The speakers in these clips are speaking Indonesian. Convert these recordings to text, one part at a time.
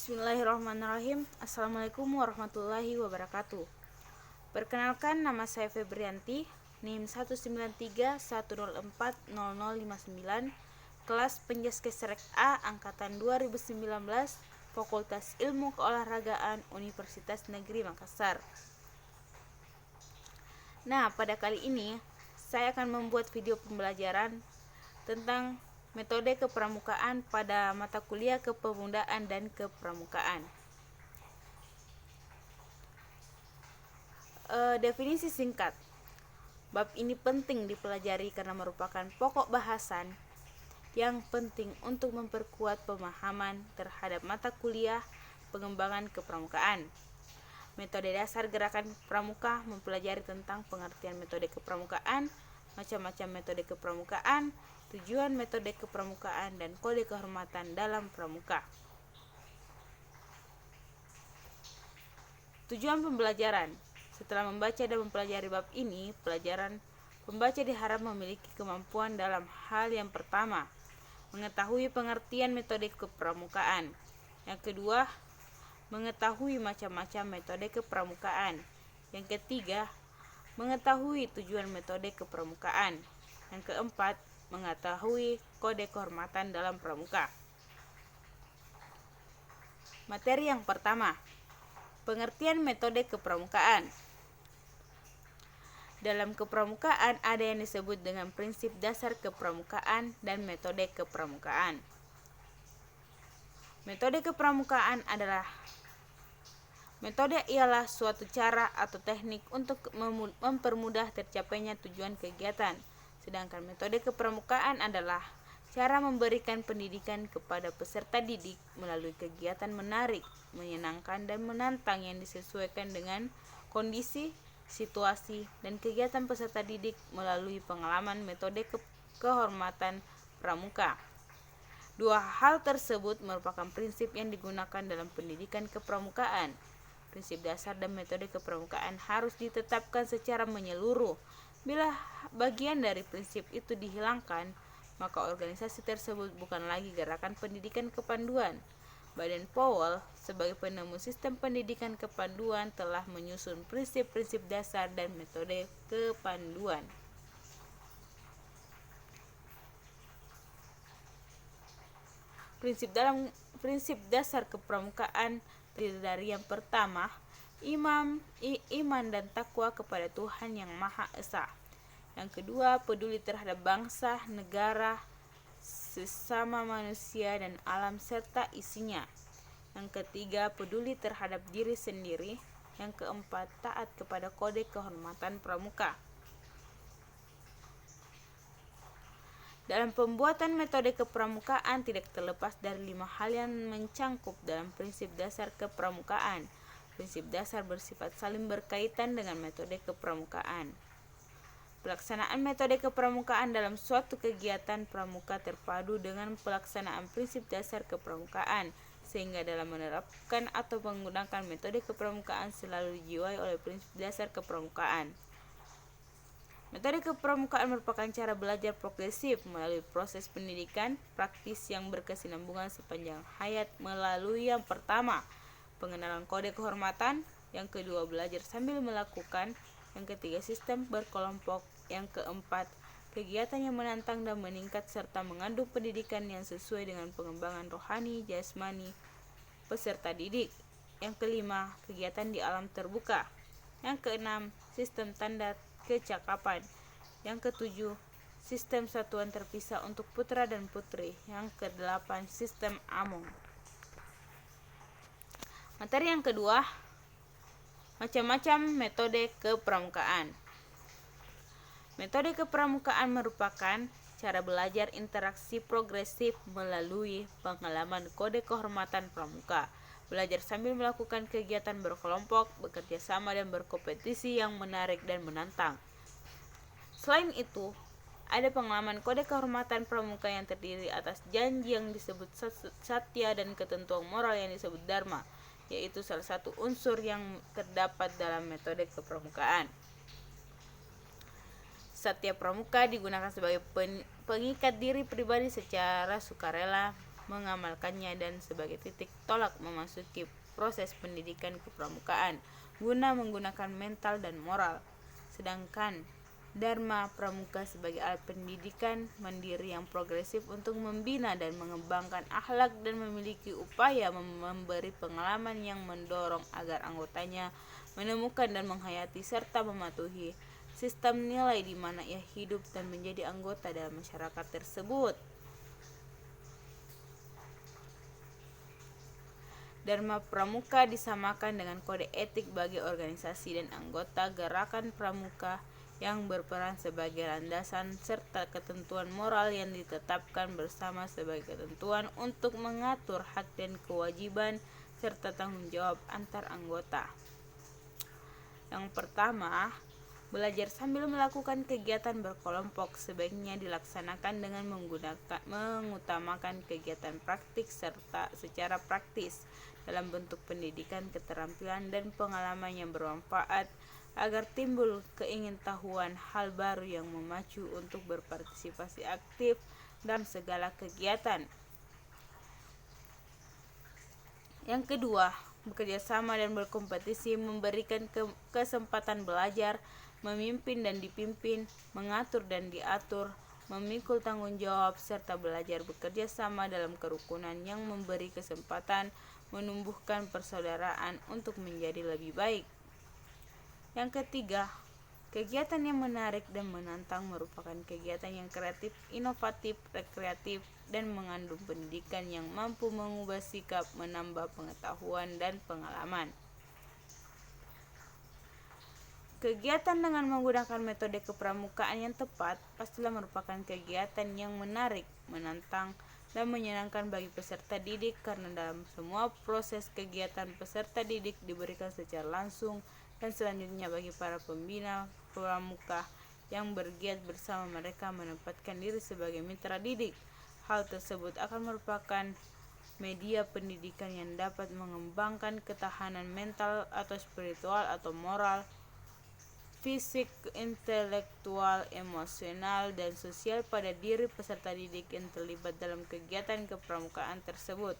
Bismillahirrahmanirrahim. Assalamualaikum warahmatullahi wabarakatuh. Perkenalkan, nama saya Febrianti, NIM 193104059, kelas Penjaskesrek A angkatan 2019, Fakultas Ilmu Keolahragaan Universitas Negeri Makassar. Nah, pada kali ini saya akan membuat video pembelajaran tentang metode kepramukaan pada mata kuliah kepemudaan dan kepramukaan. Definisi singkat. Bab ini penting dipelajari karena merupakan pokok bahasan yang penting untuk memperkuat pemahaman terhadap mata kuliah pengembangan kepramukaan. Metode dasar gerakan pramuka mempelajari tentang pengertian metode kepramukaan, macam-macam metode kepramukaan, tujuan metode kepramukaan, dan kode kehormatan dalam pramuka. Tujuan pembelajaran. Setelah membaca dan mempelajari bab ini, pembaca diharap memiliki kemampuan dalam hal yang pertama, mengetahui pengertian metode kepramukaan. Yang kedua, mengetahui macam-macam metode kepramukaan. Yang ketiga, mengetahui tujuan metode kepramukaan. Yang keempat, mengetahui kode kehormatan dalam pramuka. Materi yang pertama, pengertian metode kepramukaan. Dalam kepramukaan ada yang disebut dengan prinsip dasar kepramukaan dan metode kepramukaan. Metode kepramukaan ialah suatu cara atau teknik untuk mempermudah tercapainya tujuan kegiatan. Sedangkan metode kepramukaan adalah cara memberikan pendidikan kepada peserta didik melalui kegiatan menarik, menyenangkan, dan menantang yang disesuaikan dengan kondisi, situasi, dan kegiatan peserta didik melalui pengalaman metode kehormatan pramuka. Dua hal tersebut merupakan prinsip yang digunakan dalam pendidikan kepramukaan. Prinsip dasar dan metode kepramukaan harus ditetapkan secara menyeluruh. Bila bagian dari prinsip itu dihilangkan, maka organisasi tersebut bukan lagi gerakan pendidikan kepanduan. Baden Powell sebagai penemu sistem pendidikan kepanduan telah menyusun prinsip-prinsip dasar dan metode kepanduan. Prinsip dasar kepramukaan terdiri dari yang pertama, iman dan takwa kepada Tuhan Yang Maha Esa. Yang kedua, peduli terhadap bangsa, negara, sesama manusia, dan alam serta isinya. Yang ketiga, peduli terhadap diri sendiri. Yang keempat, taat kepada kode kehormatan pramuka. Dalam pembuatan metode kepramukaan tidak terlepas dari 5 hal yang mencangkup dalam prinsip dasar kepramukaan. Prinsip dasar bersifat saling berkaitan dengan metode kepramukaan. Pelaksanaan metode kepramukaan dalam suatu kegiatan pramuka terpadu dengan pelaksanaan prinsip dasar kepramukaan, sehingga dalam menerapkan atau menggunakan metode kepramukaan selalu dijiwai oleh prinsip dasar kepramukaan. Metode kepramukaan merupakan cara belajar progresif melalui proses pendidikan praktis yang berkesinambungan sepanjang hayat melalui yang pertama, pengenalan kode kehormatan, yang kedua, belajar sambil melakukan, yang ketiga, sistem berkelompok, yang keempat, kegiatan yang menantang dan meningkat serta mengandung pendidikan yang sesuai dengan pengembangan rohani, jasmani peserta didik. Yang kelima, kegiatan di alam terbuka. Yang keenam, sistem tanda kecakapan. Yang ketujuh, sistem satuan terpisah untuk putra dan putri. Yang kedelapan, sistem among. Materi yang kedua, macam-macam metode kepramukaan. Metode kepramukaan merupakan cara belajar interaksi progresif melalui pengalaman kode kehormatan pramuka. Belajar sambil melakukan kegiatan berkelompok, bekerja sama, dan berkompetisi yang menarik dan menantang. Selain itu, ada pengalaman kode kehormatan pramuka yang terdiri atas janji yang disebut satya dan ketentuan moral yang disebut dharma, yaitu salah satu unsur yang terdapat dalam metode kepramukaan. Satya pramuka digunakan sebagai pengikat diri pribadi secara sukarela mengamalkannya, dan sebagai titik tolak memasuki proses pendidikan kepramukaan guna menggunakan mental dan moral. Sedangkan Dharma Pramuka sebagai alat pendidikan mandiri yang progresif untuk membina dan mengembangkan akhlak dan memiliki upaya memberi pengalaman yang mendorong agar anggotanya menemukan dan menghayati serta mematuhi sistem nilai di mana ia hidup dan menjadi anggota dalam masyarakat tersebut. Dharma Pramuka disamakan dengan kode etik bagi organisasi dan anggota gerakan pramuka yang berperan sebagai landasan serta ketentuan moral yang ditetapkan bersama sebagai ketentuan untuk mengatur hak dan kewajiban serta tanggung jawab antar anggota. Yang pertama, belajar sambil melakukan kegiatan berkelompok sebaiknya dilaksanakan dengan mengutamakan kegiatan praktik serta secara praktis dalam bentuk pendidikan, keterampilan, dan pengalaman yang bermanfaat agar timbul keingintahuan hal baru yang memacu untuk berpartisipasi aktif dalam segala kegiatan. Yang kedua, bekerja sama dan berkompetisi memberikan kesempatan belajar, memimpin dan dipimpin, mengatur dan diatur, memikul tanggung jawab, serta belajar bekerja sama dalam kerukunan yang memberi kesempatan menumbuhkan persaudaraan untuk menjadi lebih baik. Yang ketiga, kegiatan yang menarik dan menantang merupakan kegiatan yang kreatif, inovatif, rekreatif, dan mengandung pendidikan yang mampu mengubah sikap, menambah pengetahuan dan pengalaman. Kegiatan dengan menggunakan metode kepramukaan yang tepat pastilah merupakan kegiatan yang menarik, menantang, dan menyenangkan bagi peserta didik karena dalam semua proses kegiatan peserta didik diberikan secara langsung dan selanjutnya bagi para pembina pramuka yang bergiat bersama mereka menempatkan diri sebagai mitra didik. Hal tersebut akan merupakan media pendidikan yang dapat mengembangkan ketahanan mental atau spiritual atau moral, fisik, intelektual, emosional, dan sosial pada diri peserta didik yang terlibat dalam kegiatan kepramukaan tersebut.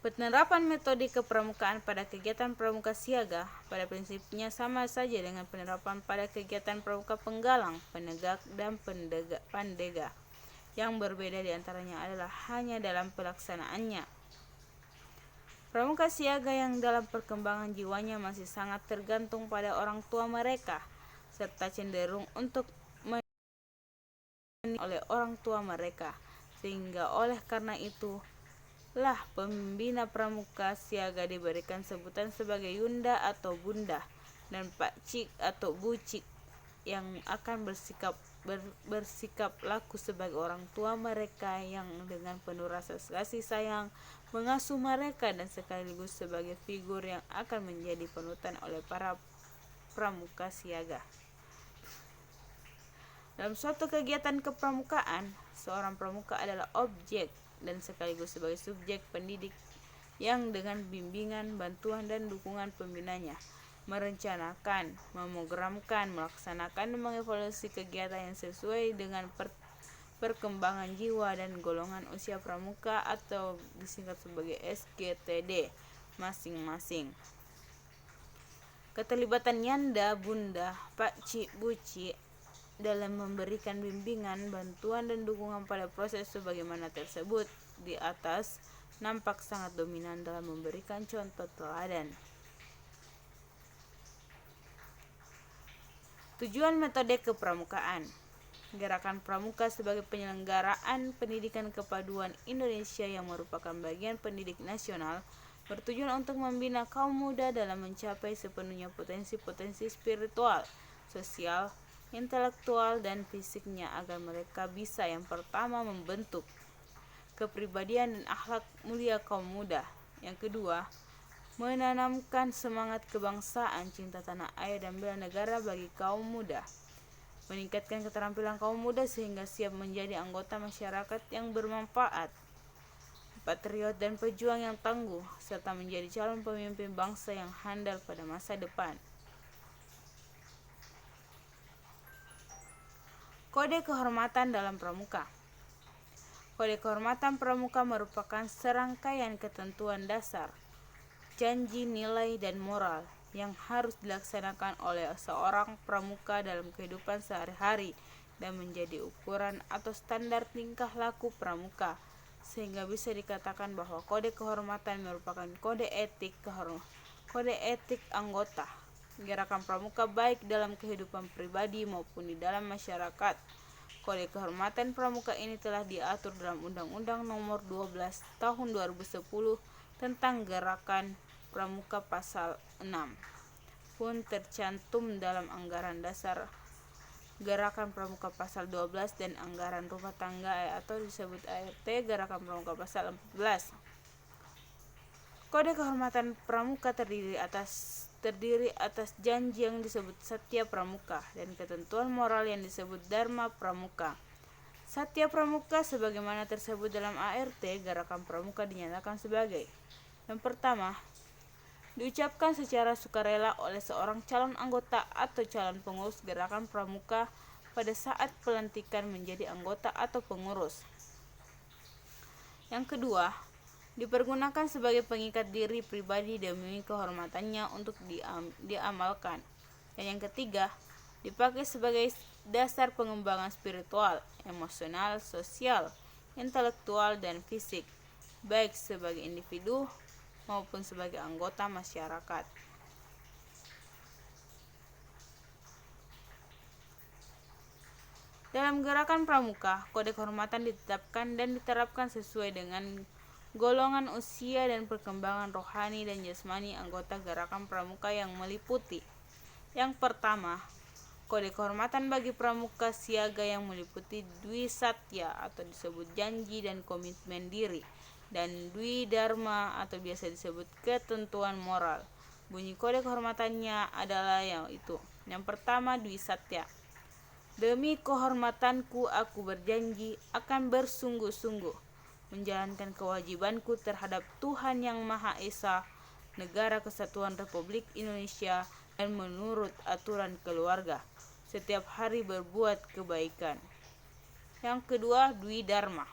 Penerapan metode kepramukaan pada kegiatan pramuka siaga pada prinsipnya sama saja dengan penerapan pada kegiatan pramuka penggalang, penegak, dan pandega. Yang berbeda diantaranya adalah hanya dalam pelaksanaannya. Pramuka siaga yang dalam perkembangan jiwanya masih sangat tergantung pada orang tua mereka, serta cenderung untuk oleh orang tua mereka, sehingga oleh karena itu lah pembina pramuka siaga diberikan sebutan sebagai Yunda atau Bunda dan Pakcik atau Bucik yang akan bersikap laku sebagai orang tua mereka yang dengan penuh rasa kasih sayang mengasuh mereka dan sekaligus sebagai figur yang akan menjadi panutan oleh para pramuka siaga. Dalam suatu kegiatan kepramukaan, seorang pramuka adalah objek dan sekaligus sebagai subjek pendidik yang dengan bimbingan, bantuan, dan dukungan pembinanya merencanakan, memogramkan, melaksanakan, dan mengevaluasi kegiatan yang sesuai dengan perkembangan jiwa dan golongan usia pramuka atau disingkat sebagai SGTD masing-masing. Keterlibatan Yanda, Bunda, Pakcik, Buci dalam memberikan bimbingan, bantuan, dan dukungan pada proses sebagaimana tersebut di atas nampak sangat dominan dalam memberikan contoh teladan. Tujuan metode kepramukaan. Gerakan Pramuka sebagai penyelenggaraan pendidikan kepaduan Indonesia yang merupakan bagian pendidik nasional bertujuan untuk membina kaum muda dalam mencapai sepenuhnya potensi-potensi spiritual, sosial, intelektual, dan fisiknya agar mereka bisa yang pertama membentuk kepribadian dan akhlak mulia kaum muda. Yang kedua, menanamkan semangat kebangsaan, cinta tanah air, dan bela negara bagi kaum muda. Meningkatkan keterampilan kaum muda sehingga siap menjadi anggota masyarakat yang bermanfaat, patriot dan pejuang yang tangguh, serta menjadi calon pemimpin bangsa yang handal pada masa depan. Kode kehormatan dalam pramuka. Kode Kehormatan Pramuka merupakan serangkaian ketentuan dasar, janji, nilai, dan moral yang harus dilaksanakan oleh seorang pramuka dalam kehidupan sehari-hari dan menjadi ukuran atau standar tingkah laku pramuka, sehingga bisa dikatakan bahwa kode kehormatan merupakan kode etik anggota gerakan pramuka baik dalam kehidupan pribadi maupun di dalam masyarakat. Kode Kehormatan Pramuka ini telah diatur dalam Undang-Undang Nomor 12 Tahun 2010 tentang Gerakan Pramuka Pasal 6 pun tercantum dalam Anggaran Dasar Gerakan Pramuka Pasal 12 dan Anggaran Rumah Tangga atau disebut ART Gerakan Pramuka Pasal 14. Kode Kehormatan Pramuka terdiri atas janji yang disebut Satya Pramuka dan ketentuan moral yang disebut Dharma Pramuka. Satya Pramuka sebagaimana tersebut dalam ART Gerakan Pramuka dinyatakan sebagai: yang pertama, diucapkan secara sukarela oleh seorang calon anggota atau calon pengurus Gerakan Pramuka pada saat pelantikan menjadi anggota atau pengurus. Yang kedua, dipergunakan sebagai pengikat diri pribadi demi kehormatannya untuk diamalkan. Dan yang ketiga, dipakai sebagai dasar pengembangan spiritual, emosional, sosial, intelektual, dan fisik, baik sebagai individu maupun sebagai anggota masyarakat. Dalam gerakan pramuka, kode kehormatan ditetapkan dan diterapkan sesuai dengan golongan usia dan perkembangan rohani dan jasmani anggota gerakan pramuka yang meliputi: yang pertama, kode kehormatan bagi pramuka siaga yang meliputi Dwi Satya atau disebut janji dan komitmen diri, dan Dwi Dharma atau biasa disebut ketentuan moral. Bunyi kode kehormatannya adalah yaitu: yang pertama, Dwi Satya. Demi kehormatanku aku berjanji akan bersungguh-sungguh menjalankan kewajibanku terhadap Tuhan Yang Maha Esa, Negara Kesatuan Republik Indonesia, dan menurut aturan keluarga, setiap hari berbuat kebaikan. Yang kedua, Dwi Dharma.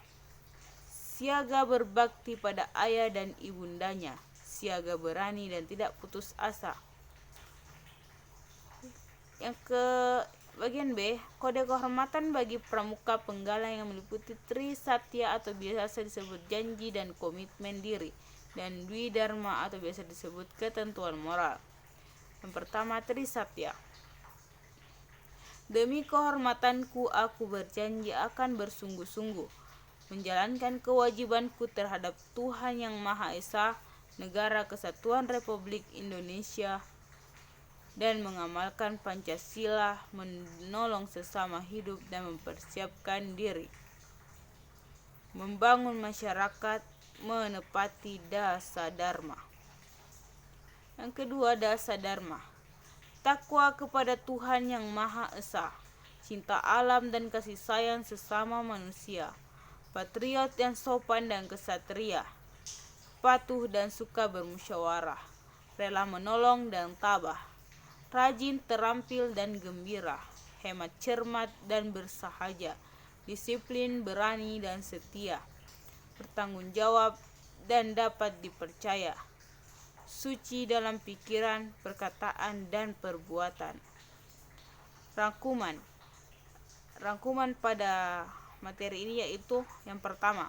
Siaga berbakti pada ayah dan ibundanya, siaga berani dan tidak putus asa. Bagian B, kode kehormatan bagi pramuka penggalang yang meliputi Tri Satya atau biasa disebut janji dan komitmen diri, dan Dwi Dharma atau biasa disebut ketentuan moral. Yang pertama, Tri Satya. Demi kehormatanku aku berjanji akan bersungguh-sungguh menjalankan kewajibanku terhadap Tuhan Yang Maha Esa, Negara Kesatuan Republik Indonesia, dan mengamalkan Pancasila, menolong sesama hidup dan mempersiapkan diri membangun masyarakat menepati dasa dharma. Yang kedua, dasa dharma. Takwa kepada Tuhan Yang Maha Esa, cinta alam dan kasih sayang sesama manusia, patriot yang sopan dan kesatria, patuh dan suka bermusyawarah, rela menolong dan tabah, rajin, terampil, dan gembira, hemat, cermat, dan bersahaja, disiplin, berani, dan setia, bertanggung jawab, dan dapat dipercaya, suci dalam pikiran, perkataan, dan perbuatan. Rangkuman pada materi ini yaitu: yang pertama,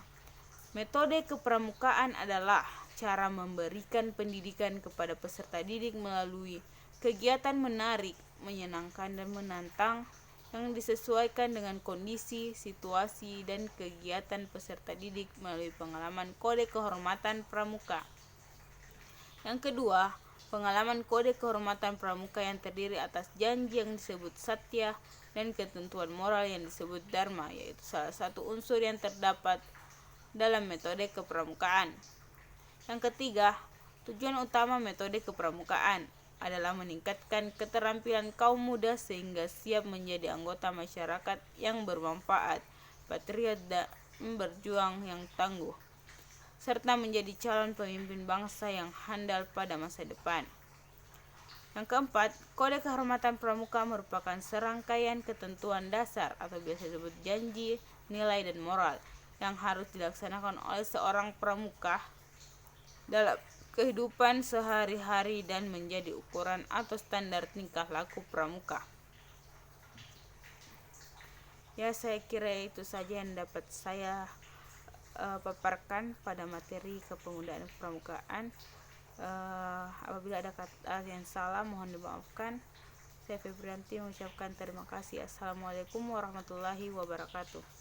metode kepramukaan adalah cara memberikan pendidikan kepada peserta didik melalui kegiatan menarik, menyenangkan, dan menantang yang disesuaikan dengan kondisi, situasi, dan kegiatan peserta didik melalui pengalaman kode kehormatan pramuka. Yang kedua, pengalaman kode kehormatan pramuka yang terdiri atas janji yang disebut Satya dan ketentuan moral yang disebut Dharma, yaitu salah satu unsur yang terdapat dalam metode kepramukaan. Yang ketiga, tujuan utama metode kepramukaan adalah meningkatkan keterampilan kaum muda sehingga siap menjadi anggota masyarakat yang bermanfaat, patriot, dan berjuang yang tangguh, serta menjadi calon pemimpin bangsa yang handal pada masa depan. Yang keempat, kode kehormatan pramuka merupakan serangkaian ketentuan dasar atau biasa disebut janji, nilai, dan moral yang harus dilaksanakan oleh seorang pramuka dalam kehidupan sehari-hari dan menjadi ukuran atau standar tingkah laku pramuka. Ya, saya kira itu saja yang dapat saya paparkan pada materi kepemudaan pramukaan. Apabila ada kata yang salah mohon dimaafkan. Saya Febrianti mengucapkan terima kasih. Assalamualaikum warahmatullahi wabarakatuh.